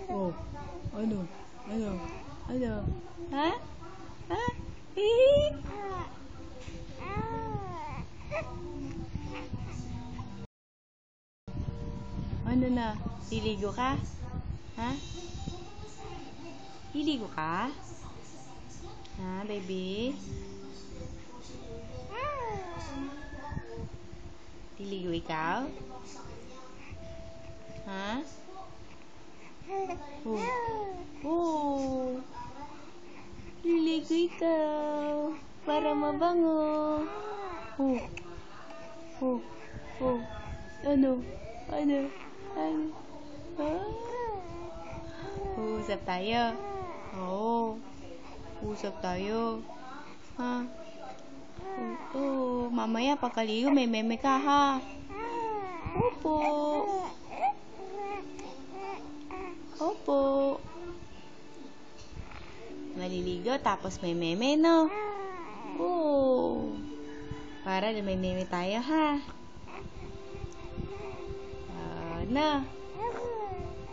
Oh, ano? Ano? Ano? Ha? Ha? Hihi? Ano na? Liligo ka? Ha? Liligo ka? Ha, baby? Liligo ikaw? Ha? Oh. Oh. Liligo ikaw. Para mabango. Oh. Oh. Oh. Ano? Ano? Ano? Ah? Usap tayo. Oo. Usap tayo. Ha? Oo. Mamaya pagkaligo may meme ka ha. Opo. Opo. Maliligo tapos may meme no? Oo. Para may meme tayo ha. Na.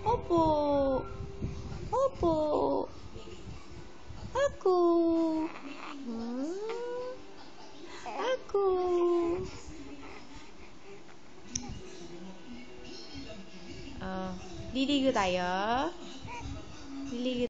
Opo. Opo. Ako. Ako. Liligo tayo? Liligo